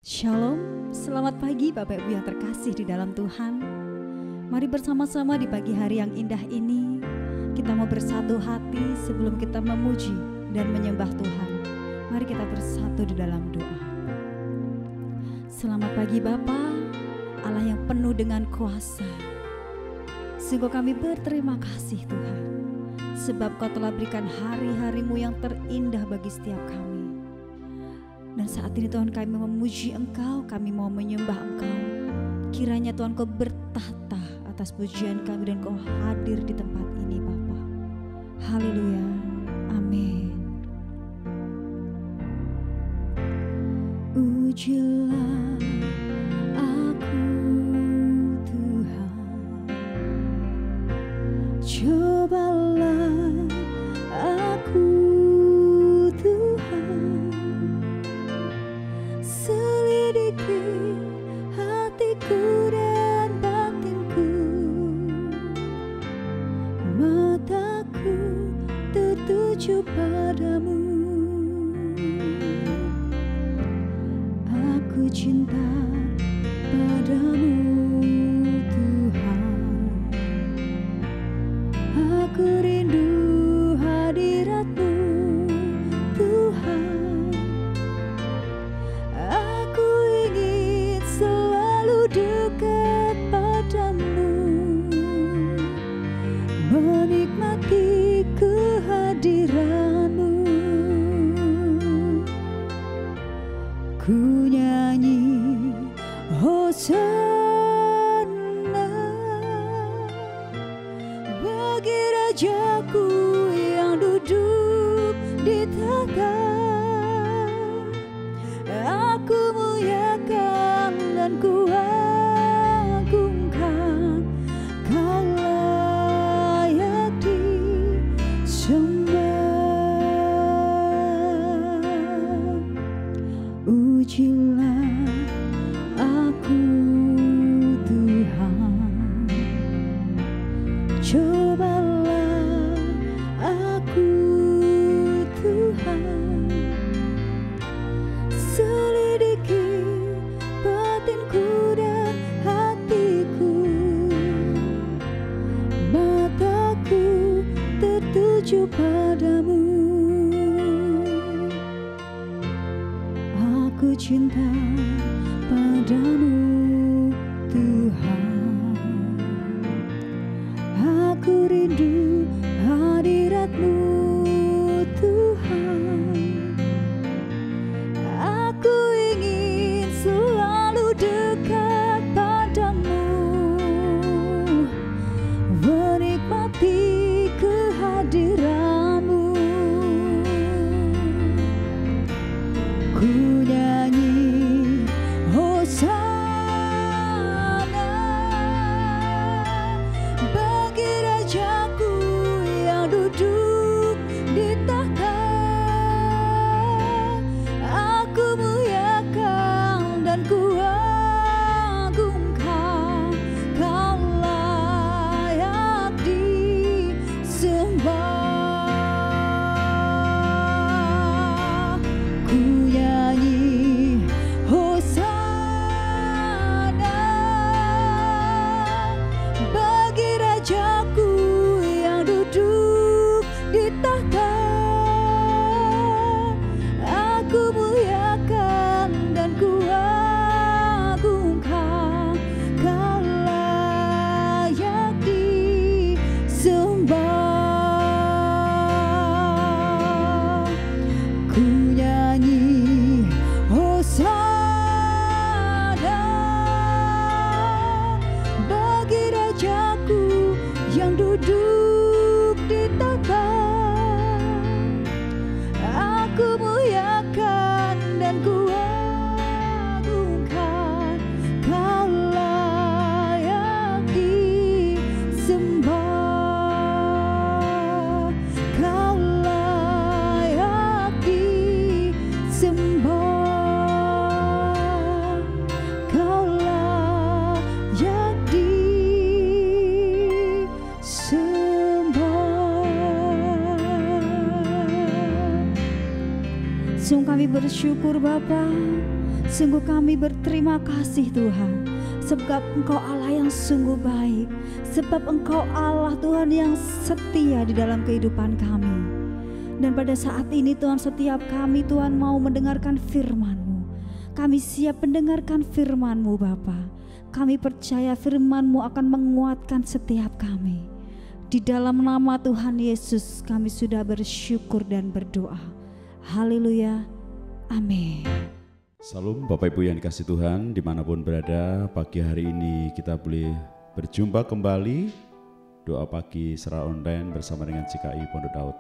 Shalom, selamat pagi Bapak Ibu yang terkasih di dalam Tuhan. Mari bersama-sama di pagi hari yang indah ini kita mau bersatu hati sebelum kita memuji dan menyembah Tuhan. Mari kita bersatu di dalam doa. Selamat pagi Bapa, Allah yang penuh dengan kuasa. Sungguh kami berterima kasih Tuhan, sebab Kau telah berikan hari-hari-Mu yang terindah bagi setiap kami. Dan saat ini Tuhan kami memuji Engkau, kami mau menyembah Engkau. Kiranya Tuhan Kau bertahta atas pujian kami dan Kau hadir di tempat ini Bapa. Haleluya, amin. Ujilah aku Tuhan, cobalah aku Tuhan, selidiki hatiku dan batinku, mataku tertuju padamu. Aku cinta padamu Tuhan, aku rindu hadirat-Mu Tuhan. Aku ingin selalu dekat padamu, menikmati kehadiran-Mu. Ku nyanyi Hosana bagi Rajaku yang duduk di tahta. Aku muliakan dan ku agungkan, Kau layak disembah. Ujilah aku Tuhan, cobalah aku Tuhan, selidiki batinku dan hatiku, mataku tertuju padamu. Aku cinta padamu Tuhan, aku rindu hadirat-Mu Tuhan. Aku ingin selalu dekat padamu, menikmati kehadiran-Mu. Ku nyanyi Hosana bagi Rajaku yang duduk di tahta. Aku muliakan dan ku agungkan, Kau layak disembah. Ku nyanyi Hosana bagi Rajaku yang duduk di tahta. Aku muliakan dan ku agungkan, Kau layak disembah. Ku nyanyi Hosana bagi Rajaku yang duduk di tahta. Aku muliakan dan ku agungkan, Kau layak disembah. Kau layak disembah. Kau layak disembah. Sungguh kami bersyukur Bapa, Sungguh kami berterima kasih Tuhan, sebab Engkau Allah yang sungguh baik, sebab Engkau Allah Tuhan yang setia di dalam kehidupan kami. Dan pada saat ini Tuhan, setiap kami Tuhan mau mendengarkan firman-Mu. Kami siap mendengarkan firman-Mu Bapa. Kami percaya firman-Mu akan menguatkan setiap kami. Di dalam nama Tuhan Yesus kami sudah bersyukur dan berdoa. Haleluya. Amin. Salam Bapak Ibu yang dikasih Tuhan, dimanapun berada, pagi hari ini kita boleh berjumpa kembali doa pagi secara online bersama dengan GKI Pondok Daud.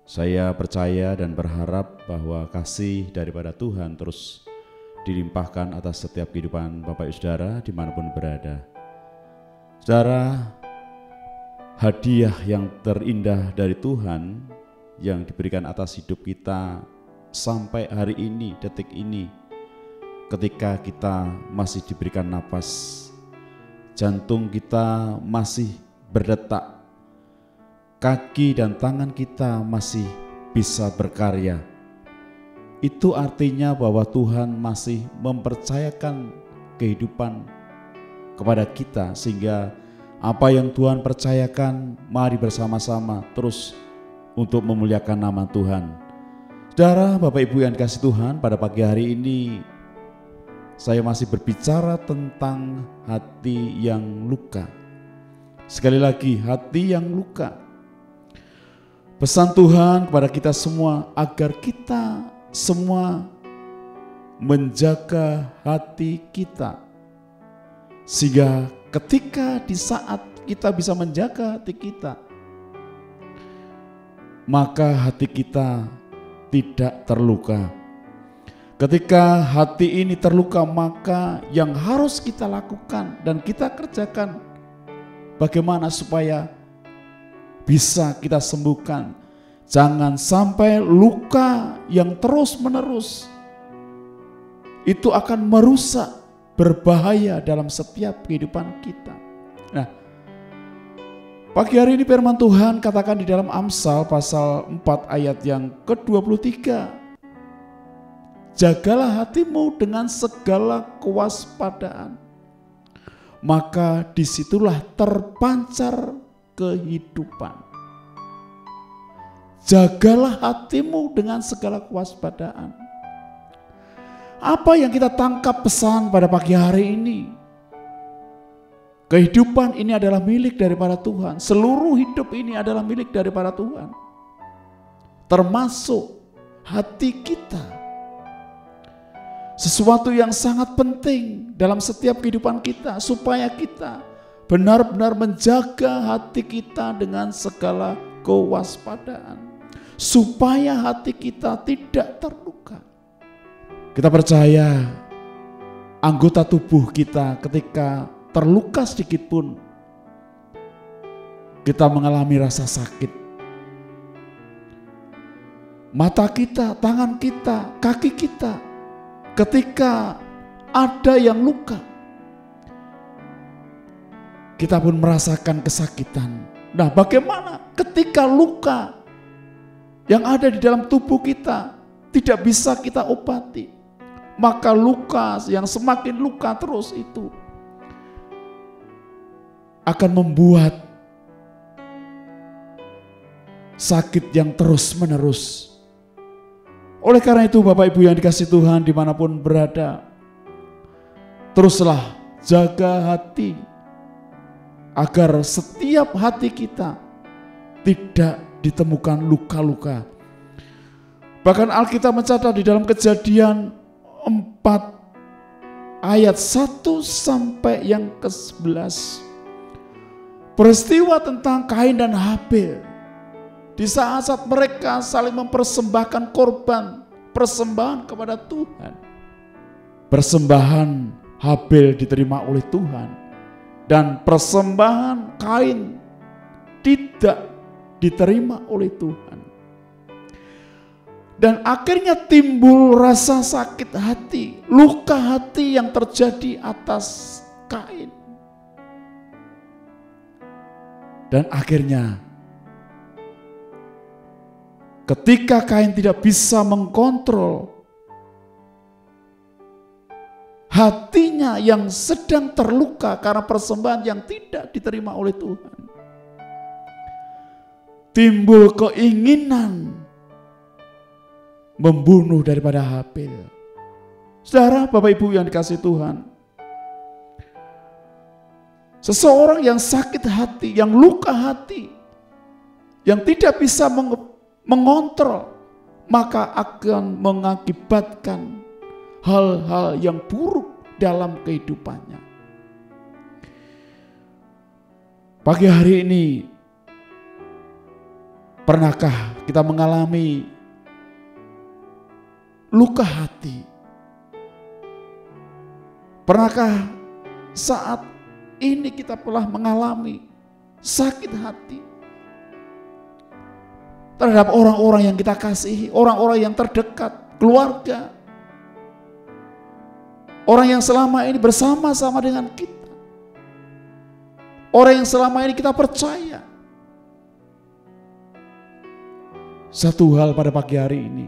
Saya percaya dan berharap bahwa kasih daripada Tuhan terus dilimpahkan atas setiap kehidupan Bapak Ibu Saudara dimanapun berada. Saudara, hadiah yang terindah dari Tuhan yang diberikan atas hidup kita sampai hari ini, detik ini, ketika kita masih diberikan napas, jantung kita masih berdetak, kaki dan tangan kita masih bisa berkarya. Itu artinya bahwa Tuhan masih mempercayakan kehidupan kepada kita, sehingga apa yang Tuhan percayakan, mari bersama-sama terus untuk memuliakan nama Tuhan. Saudara, Bapak Ibu yang dikasih Tuhan, pada pagi hari ini saya masih berbicara tentang hati yang luka. Sekali lagi, hati yang luka. Pesan Tuhan kepada kita semua agar kita semua menjaga hati kita, sehingga ketika di saat kita bisa menjaga hati kita, maka hati kita tidak terluka. Ketika hati ini terluka, maka yang harus kita lakukan dan kita kerjakan bagaimana supaya bisa kita sembuhkan. Jangan sampai luka yang terus menerus itu akan merusak, berbahaya dalam setiap kehidupan kita. Nah, pagi hari ini firman Tuhan katakan di dalam Amsal pasal 4 ayat yang ke-23. Jagalah hatimu dengan segala kewaspadaan, maka disitulah terpancar kehidupan. Jagalah hatimu dengan segala kewaspadaan. Apa yang kita tangkap pesan pada pagi hari ini? Kehidupan ini adalah milik daripada Tuhan. Seluruh hidup ini adalah milik daripada Tuhan. Termasuk hati kita. Sesuatu yang sangat penting dalam setiap kehidupan kita. Supaya kita benar-benar menjaga hati kita dengan segala kewaspadaan. Supaya hati kita tidak terluka. Kita percaya anggota tubuh kita ketika terluka sedikit pun kita mengalami rasa sakit. Mata kita, tangan kita, kaki kita, ketika ada yang luka, kita pun merasakan kesakitan. Nah, bagaimana ketika luka yang ada di dalam tubuh kita tidak bisa kita obati? Maka luka yang semakin luka terus itu akan membuat sakit yang terus menerus. Oleh karena itu Bapak Ibu yang dikasih Tuhan dimanapun berada, teruslah jaga hati agar setiap hati kita tidak ditemukan luka-luka. Bahkan Alkitab mencatat di dalam Kejadian 4 ayat 1 sampai yang ke-11. Peristiwa tentang Kain dan Habil. Di saat-saat mereka saling mempersembahkan korban, persembahan kepada Tuhan. Persembahan Habil diterima oleh Tuhan. Dan persembahan Kain tidak diterima oleh Tuhan. Dan akhirnya timbul rasa sakit hati, luka hati yang terjadi atas Kain. Dan akhirnya ketika Kain tidak bisa mengkontrol hatinya yang sedang terluka karena persembahan yang tidak diterima oleh Tuhan. Timbul keinginan membunuh daripada Habil. Saudara, Bapak Ibu yang dikasihi Tuhan, seseorang yang sakit hati, yang luka hati, yang tidak bisa mengontrol, maka akan mengakibatkan hal-hal yang buruk dalam kehidupannya. Pagi hari ini, pernahkah kita mengalami luka hati? Pernahkah saat ini kita telah mengalami sakit hati terhadap orang-orang yang kita kasihi, orang-orang yang terdekat, keluarga, orang yang selama ini bersama-sama dengan kita, orang yang selama ini kita percaya. Satu hal pada pagi hari ini,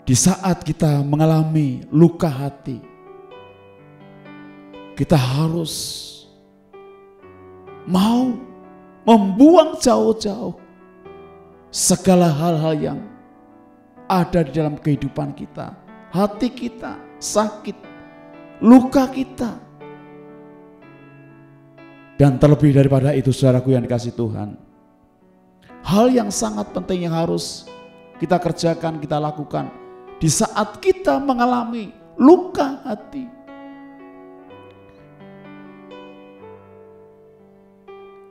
di saat kita mengalami luka hati, kita harus mau membuang jauh-jauh segala hal-hal yang ada di dalam kehidupan kita. Hati kita sakit, luka kita. Dan terlebih daripada itu, saudaraku yang dikasihi Tuhan, hal yang sangat penting yang harus kita kerjakan, kita lakukan di saat kita mengalami luka hati.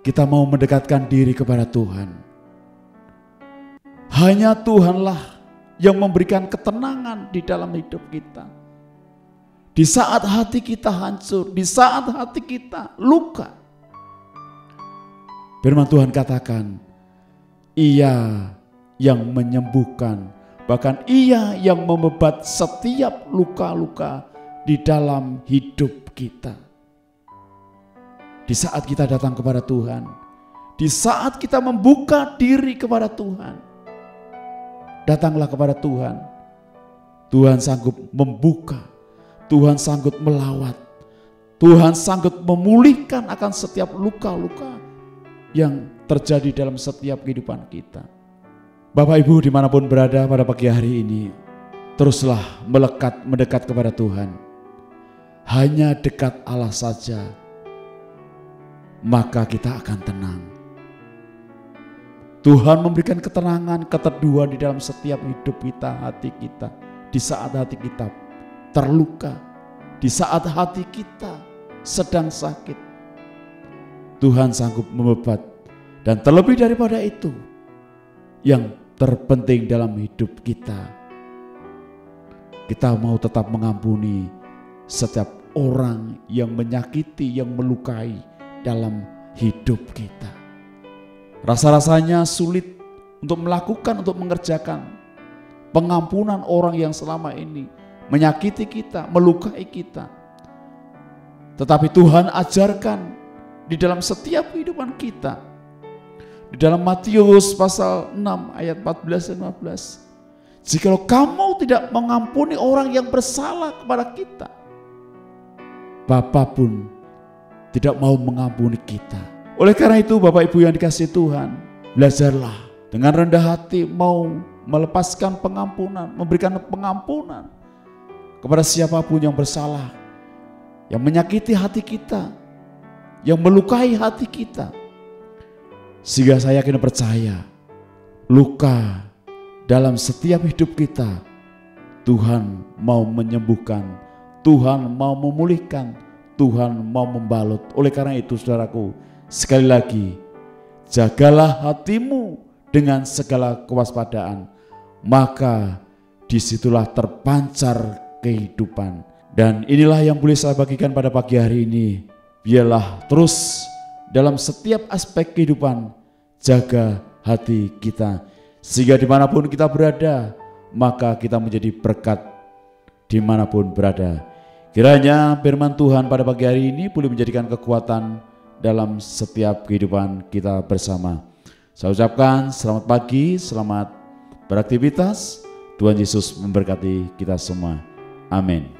Kita mau mendekatkan diri kepada Tuhan. Hanya Tuhanlah yang memberikan ketenangan di dalam hidup kita. Di saat hati kita hancur, di saat hati kita luka, firman Tuhan katakan, Ia yang menyembuhkan, bahkan Ia yang membebat setiap luka-luka di dalam hidup kita. Di saat kita datang kepada Tuhan, di saat kita membuka diri kepada Tuhan, datanglah kepada Tuhan. Tuhan sanggup membuka, Tuhan sanggup melawat, Tuhan sanggup memulihkan akan setiap luka-luka yang terjadi dalam setiap kehidupan kita. Bapak Ibu dimanapun berada pada pagi hari ini, teruslah mendekat kepada Tuhan. Hanya dekat Allah saja, maka kita akan tenang. Tuhan memberikan ketenangan, keteduhan di dalam setiap hidup kita, hati kita. Di saat hati kita terluka, di saat hati kita sedang sakit, Tuhan sanggup membebat. Dan terlebih daripada itu, yang terpenting dalam hidup kita, kita mau tetap mengampuni setiap orang yang menyakiti, yang melukai dalam hidup kita. Rasa-rasanya sulit untuk melakukan, untuk mengerjakan pengampunan orang yang selama ini menyakiti kita, melukai kita. Tetapi Tuhan ajarkan di dalam setiap kehidupan kita. Di dalam Matius pasal 6 ayat 14 dan 15. Jikalau kamu tidak mengampuni orang yang bersalah kepada kita, Bapa pun tidak mau mengampuni kita. Oleh karena itu Bapak Ibu yang dikasihi Tuhan, belajarlah dengan rendah hati mau melepaskan pengampunan, memberikan pengampunan kepada siapapun yang bersalah, yang menyakiti hati kita, yang melukai hati kita. Sehingga saya yakin percaya, luka dalam setiap hidup kita, Tuhan mau menyembuhkan, Tuhan mau memulihkan, Tuhan mau membalut. Oleh karena itu saudaraku, sekali lagi, jagalah hatimu dengan segala kewaspadaan, maka disitulah terpancar kehidupan. Dan inilah yang boleh saya bagikan pada pagi hari ini. Biarlah terus dalam setiap aspek kehidupan jaga hati kita, sehingga dimanapun kita berada, maka kita menjadi berkat dimanapun berada. Kiranya firman Tuhan pada pagi hari ini boleh menjadikan kekuatan dalam setiap kehidupan kita bersama. Saya ucapkan selamat pagi, selamat beraktivitas. Tuhan Yesus memberkati kita semua. Amin.